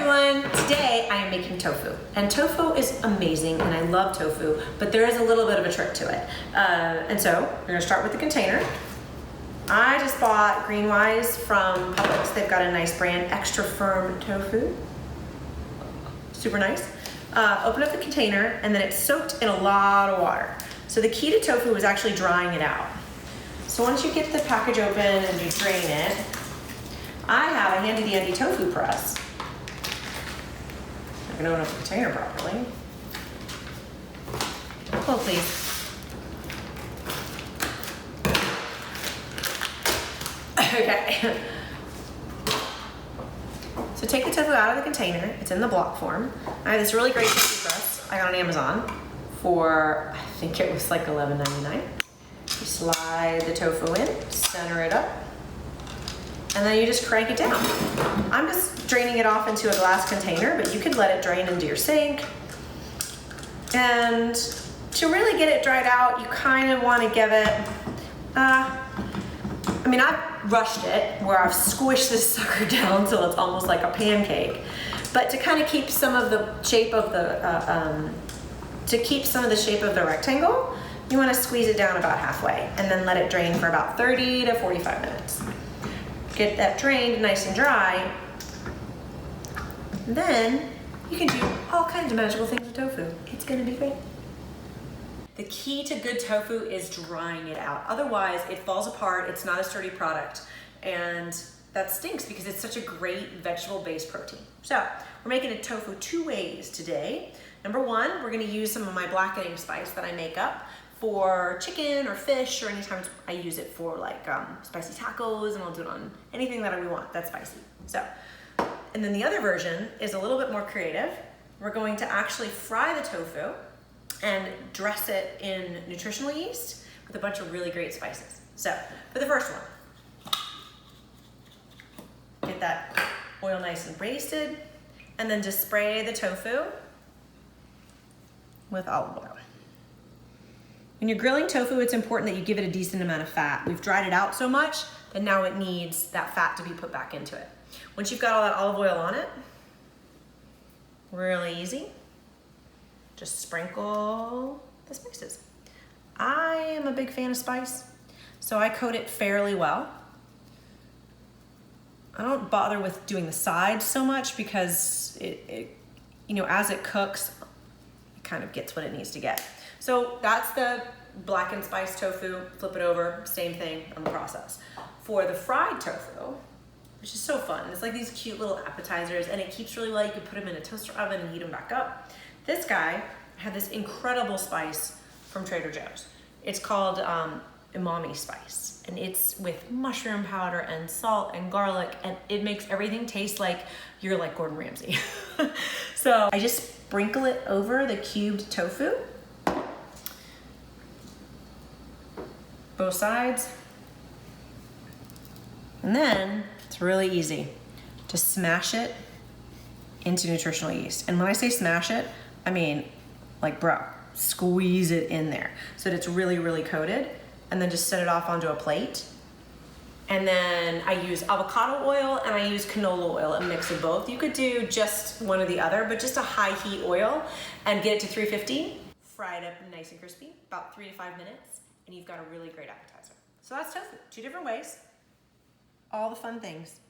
everyone, today I am making tofu. And tofu is amazing and I love tofu, but there is a little bit of a trick to it. And so we're gonna start with the container. I just bought Greenwise from Publix. They've got a nice brand, extra firm tofu. Super nice. Open up the container and then it's soaked in a lot of water. So the key to tofu is actually drying it out. So once you get the package open and you drain it, I have a handy dandy tofu press. I'm gonna open up the container properly. Hold please. Okay. So take the tofu out of the container. It's in the block form. I have this really great tofu press I got on Amazon for, I think it was like $11.99. You slide the tofu in, center it up, and then you just crank it down. I'm just draining it off into a glass container, but you could let it drain into your sink. And to really get it dried out, you kind of want to give it, I've rushed it where I've squished this sucker down till it's almost like a pancake. But to kind of keep some of the shape of the, rectangle, you want to squeeze it down about halfway and then let it drain for about 30 to 45 minutes. Get that drained nice and dry. Then you can do all kinds of magical things with tofu. It's gonna be great. The key to good tofu is drying it out. Otherwise, it falls apart, it's not a sturdy product. And that stinks because it's such a great vegetable-based protein. So, we're making a tofu two ways today. Number one, we're gonna use some of my blackening spice that I make up for chicken or fish, or anytime I use it for like spicy tacos, and I'll do it on anything that we want that's spicy. So, and then the other version is a little bit more creative. We're going to actually fry the tofu and dress it in nutritional yeast with a bunch of really great spices. So, for the first one, get that oil nice and basted, and then just spray the tofu with olive oil. When you're grilling tofu, it's important that you give it a decent amount of fat. We've dried it out so much that now it needs that fat to be put back into it. Once you've got all that olive oil on it, really easy, just sprinkle the spices. I am a big fan of spice, so I coat it fairly well. I don't bother with doing the sides so much because as it cooks, it kind of gets what it needs to get. So that's the blackened spice tofu, flip it over, same thing on the process. For the fried tofu, which is so fun, it's like these cute little appetizers and it keeps really well. You can put them in a toaster oven and heat them back up. This guy had this incredible spice from Trader Joe's. It's called umami spice, and it's with mushroom powder and salt and garlic, and it makes everything taste like you're like Gordon Ramsay. So I just sprinkle it over the cubed tofu, both sides, and then it's really easy to smash it into nutritional yeast. And when I say smash it, I mean like, bro, squeeze it in there so that it's really, really coated, and then just set it off onto a plate. And then I use avocado oil and I use canola oil, a mix of both. You could do just one or the other, but just a high heat oil, and get it to 350, fry it up nice and crispy, about 3 to 5 minutes, and you've got a really great appetizer. So that's tofu, two different ways, all the fun things.